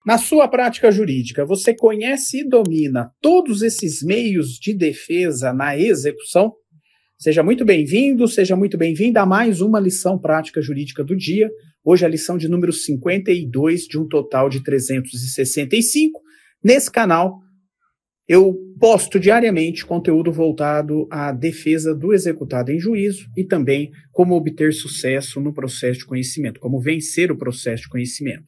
Na sua prática jurídica, você conhece e domina todos esses meios de defesa na execução? Seja muito bem-vindo, seja muito bem-vinda a mais uma lição prática jurídica do dia. Hoje é a lição de número 52 de um total de 365. Nesse canal, eu posto diariamente conteúdo voltado à defesa do executado em juízo e também como obter sucesso no processo de conhecimento, como vencer o processo de conhecimento.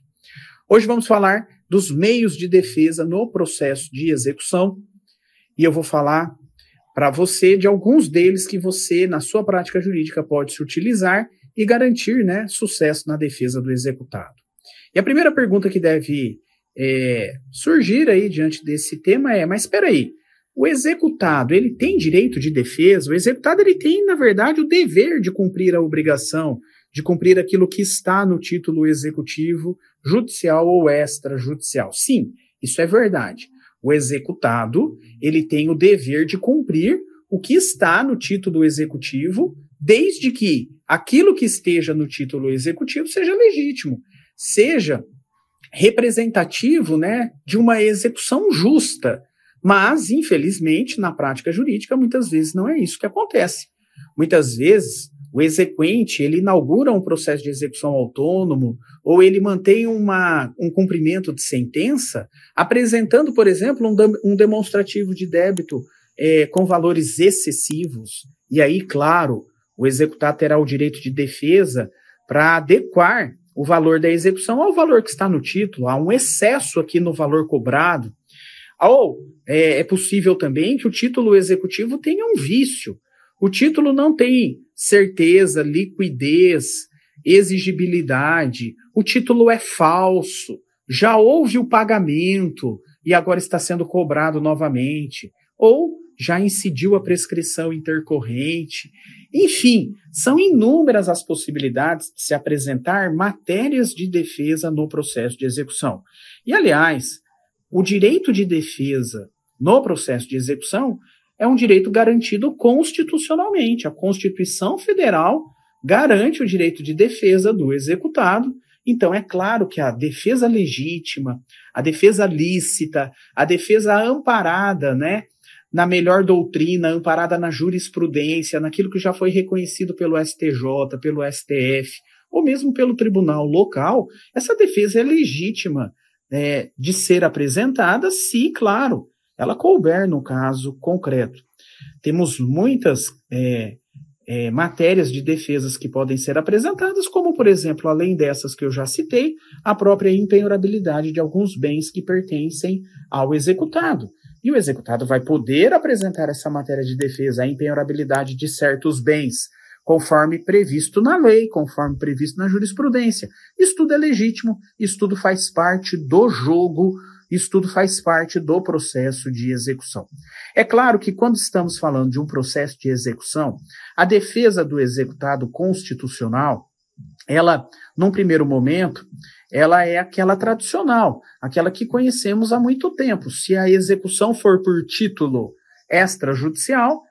Hoje vamos falar dos meios de defesa no processo de execução e eu vou falar para você de alguns deles que você, na sua prática jurídica, pode se utilizar e garantir, sucesso na defesa do executado. E a primeira pergunta que deve surgir aí diante desse tema é, mas espera aí, o executado, ele tem direito de defesa? O executado, ele tem, na verdade, o dever de cumprir a obrigação, de cumprir aquilo que está no título executivo, judicial ou extrajudicial. Sim, isso é verdade. O executado, ele tem o dever de cumprir o que está no título executivo, desde que aquilo que esteja no título executivo seja legítimo, seja representativo, de uma execução justa. Mas, infelizmente, na prática jurídica, muitas vezes não é isso que acontece. Muitas vezes, o exequente, ele inaugura um processo de execução autônomo ou ele mantém um cumprimento de sentença, apresentando, por exemplo, um demonstrativo de débito com valores excessivos. E aí, claro, o executado terá o direito de defesa para adequar o valor da execução ao valor que está no título. Há um excesso aqui no valor cobrado. Ou é possível também que o título executivo tenha um vício. O título não tem certeza, liquidez, exigibilidade. O título é falso. Já houve o pagamento e agora está sendo cobrado novamente. Ou já incidiu a prescrição intercorrente. Enfim, são inúmeras as possibilidades de se apresentar matérias de defesa no processo de execução. E, aliás, o direito de defesa no processo de execução é um direito garantido constitucionalmente. A Constituição Federal garante o direito de defesa do executado. Então, é claro que a defesa legítima, a defesa lícita, a defesa amparada, na melhor doutrina, amparada na jurisprudência, naquilo que já foi reconhecido pelo STJ, pelo STF, ou mesmo pelo tribunal local, essa defesa é legítima de ser apresentada se, claro, ela couber no caso concreto. Temos muitas matérias de defesas que podem ser apresentadas, como, por exemplo, além dessas que eu já citei, a própria impenhorabilidade de alguns bens que pertencem ao executado. E o executado vai poder apresentar essa matéria de defesa, a impenhorabilidade de certos bens, conforme previsto na lei, conforme previsto na jurisprudência. Isso tudo é legítimo, isso tudo faz parte do jogo, isso tudo faz parte do processo de execução. É claro que quando estamos falando de um processo de execução, a defesa do executado constitucional, ela, num primeiro momento, ela é aquela tradicional, aquela que conhecemos há muito tempo. Se a execução for por título extrajudicial,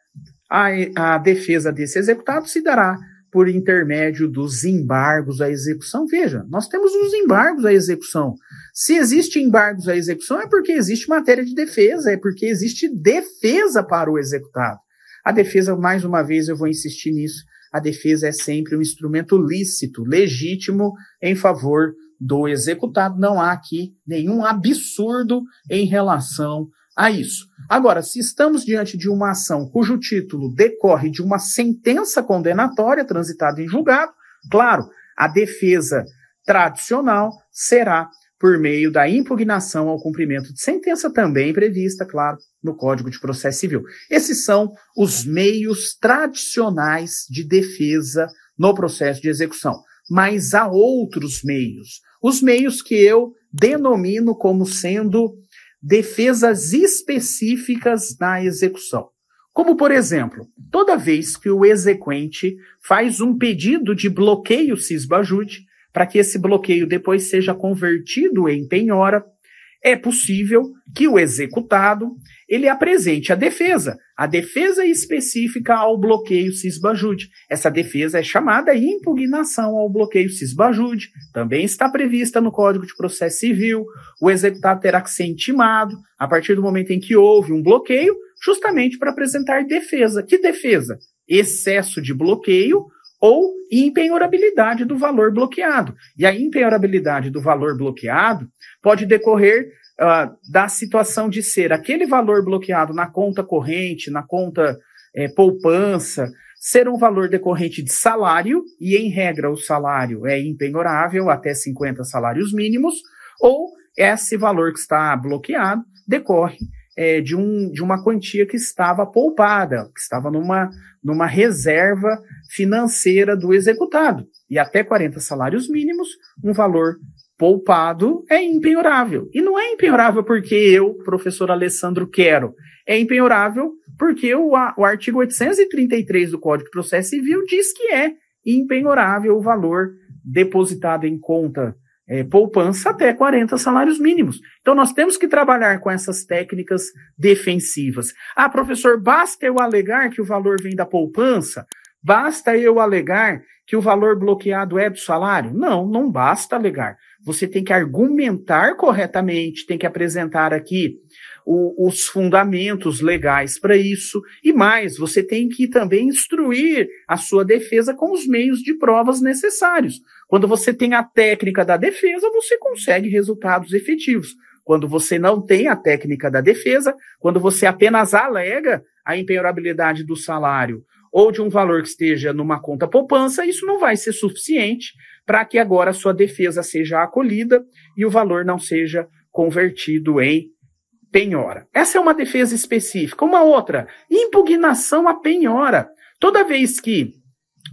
a defesa desse executado se dará por intermédio dos embargos à execução. Veja, nós temos os embargos à execução. Se existe embargos à execução, é porque existe matéria de defesa, é porque existe defesa para o executado. A defesa, mais uma vez, eu vou insistir nisso, a defesa é sempre um instrumento lícito, legítimo, em favor do executado. Não há aqui nenhum absurdo em relação a isso. Agora, se estamos diante de uma ação cujo título decorre de uma sentença condenatória transitada em julgado, claro, a defesa tradicional será por meio da impugnação ao cumprimento de sentença, também prevista, claro, no Código de Processo Civil. Esses são os meios tradicionais de defesa no processo de execução. Mas há outros meios, os meios que eu denomino como sendo defesas específicas na execução. Como, por exemplo, toda vez que o exequente faz um pedido de bloqueio cisbajute, para que esse bloqueio depois seja convertido em penhora, é possível que o executado ele apresente a defesa específica ao bloqueio cisbajude. Essa defesa é chamada impugnação ao bloqueio cisbajude, também está prevista no Código de Processo Civil. O executado terá que ser intimado a partir do momento em que houve um bloqueio, justamente para apresentar defesa. Que defesa? Excesso de bloqueio ou impenhorabilidade do valor bloqueado. E a impenhorabilidade do valor bloqueado pode decorrer da situação de ser aquele valor bloqueado na conta corrente, na conta poupança, ser um valor decorrente de salário, e em regra o salário é impenhorável até 50 salários mínimos, ou esse valor que está bloqueado decorre de uma quantia que estava poupada, que estava numa reserva financeira do executado. E até 40 salários mínimos, um valor poupado é impenhorável. E não é impenhorável porque eu, professor Alessandro, quero. É impenhorável porque o artigo 833 do Código de Processo Civil diz que é impenhorável o valor depositado em conta poupança até 40 salários mínimos. Então, nós temos que trabalhar com essas técnicas defensivas. Ah, professor, basta eu alegar que o valor vem da poupança? Basta eu alegar que o valor bloqueado é do salário? Não, não basta alegar. Você tem que argumentar corretamente, tem que apresentar aqui os fundamentos legais para isso, e mais, você tem que também instruir a sua defesa com os meios de provas necessários. Quando você tem a técnica da defesa, você consegue resultados efetivos. Quando você não tem a técnica da defesa, quando você apenas alega a impenhorabilidade do salário ou de um valor que esteja numa conta poupança, isso não vai ser suficiente para que agora a sua defesa seja acolhida e o valor não seja convertido em penhora. Essa é uma defesa específica. Uma outra, impugnação à penhora. Toda vez que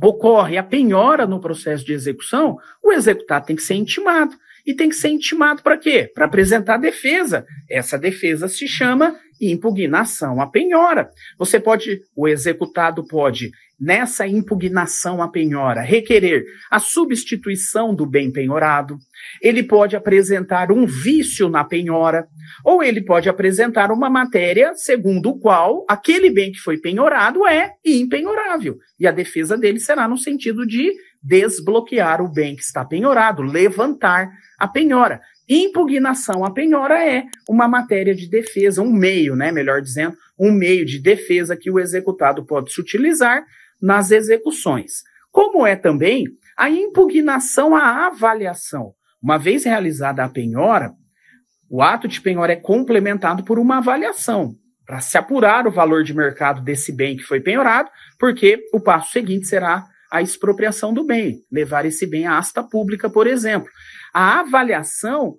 ocorre a penhora no processo de execução, o executado tem que ser intimado. E tem que ser intimado para quê? Para apresentar defesa. Essa defesa se chama impugnação à penhora. O executado pode, nessa impugnação à penhora, requerer a substituição do bem penhorado. Ele pode apresentar um vício na penhora, ou ele pode apresentar uma matéria segundo o qual aquele bem que foi penhorado é impenhorável. E a defesa dele será no sentido de desbloquear o bem que está penhorado, levantar a penhora. Impugnação à penhora é uma matéria de defesa, um meio, melhor dizendo, um meio de defesa que o executado pode se utilizar nas execuções. Como é também a impugnação à avaliação. Uma vez realizada a penhora, o ato de penhora é complementado por uma avaliação, para se apurar o valor de mercado desse bem que foi penhorado, porque o passo seguinte será a expropriação do bem, levar esse bem à asta pública, por exemplo. A avaliação,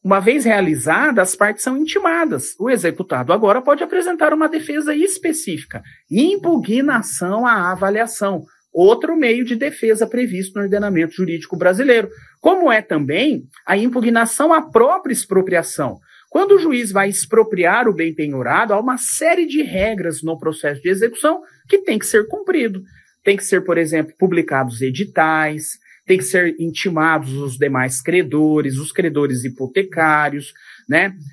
uma vez realizada, as partes são intimadas. O executado agora pode apresentar uma defesa específica, impugnação à avaliação, outro meio de defesa previsto no ordenamento jurídico brasileiro, como é também a impugnação à própria expropriação. Quando o juiz vai expropriar o bem penhorado, há uma série de regras no processo de execução que tem que ser cumprido. Tem que ser, por exemplo, publicados editais, tem que ser intimados os demais credores, os credores hipotecários,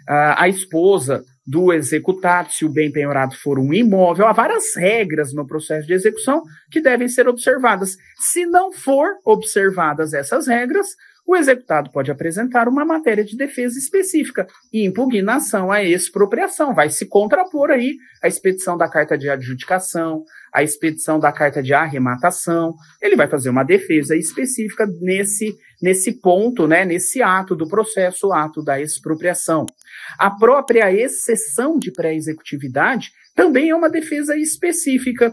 a esposa do executado, se o bem penhorado for um imóvel. Há várias regras no processo de execução que devem ser observadas. Se não for observadas essas regras, o executado pode apresentar uma matéria de defesa específica e impugnação à expropriação. Vai se contrapor aí a expedição da carta de adjudicação, a expedição da carta de arrematação. Ele vai fazer uma defesa específica nesse ponto, nesse ato do processo, o ato da expropriação. A própria exceção de pré-executividade também é uma defesa específica.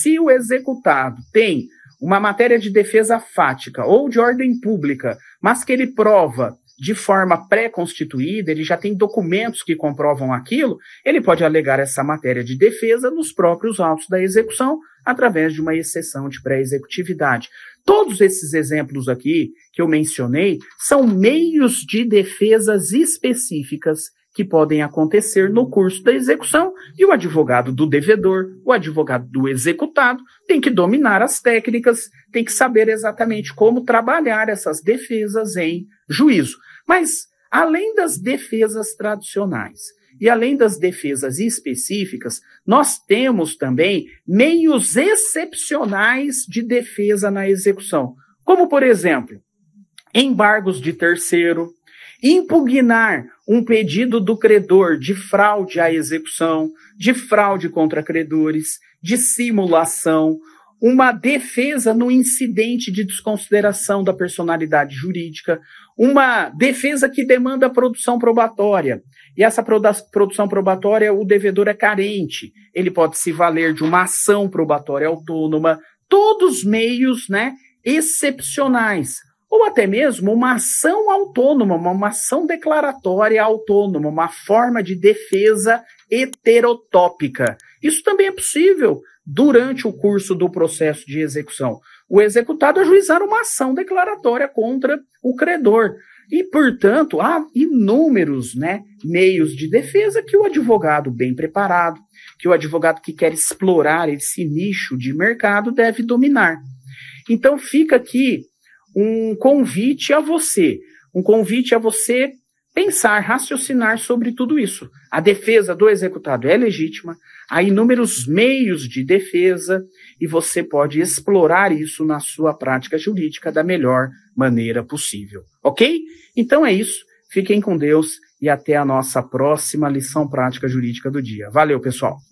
Se o executado tem uma matéria de defesa fática ou de ordem pública, mas que ele prova de forma pré-constituída, ele já tem documentos que comprovam aquilo, ele pode alegar essa matéria de defesa nos próprios autos da execução, através de uma exceção de pré-executividade. Todos esses exemplos aqui que eu mencionei são meios de defesas específicas que podem acontecer no curso da execução, e o advogado do devedor, o advogado do executado, tem que dominar as técnicas, tem que saber exatamente como trabalhar essas defesas em juízo. Mas além das defesas tradicionais e além das defesas específicas, nós temos também meios excepcionais de defesa na execução, como, por exemplo, embargos de terceiro, impugnar um pedido do credor de fraude à execução, de fraude contra credores, de simulação, uma defesa no incidente de desconsideração da personalidade jurídica, uma defesa que demanda produção probatória. E essa produção probatória, o devedor é carente. Ele pode se valer de uma ação probatória autônoma, todos meios, excepcionais. Ou até mesmo uma ação autônoma, uma ação declaratória autônoma, uma forma de defesa heterotópica. Isso também é possível durante o curso do processo de execução. O executado ajuizar uma ação declaratória contra o credor. E, portanto, há inúmeros meios de defesa que o advogado bem preparado, que o advogado que quer explorar esse nicho de mercado deve dominar. Então, fica aqui um convite a você pensar, raciocinar sobre tudo isso. A defesa do executado é legítima, há inúmeros meios de defesa e você pode explorar isso na sua prática jurídica da melhor maneira possível, ok? Então é isso, fiquem com Deus e até a nossa próxima lição prática jurídica do dia. Valeu, pessoal!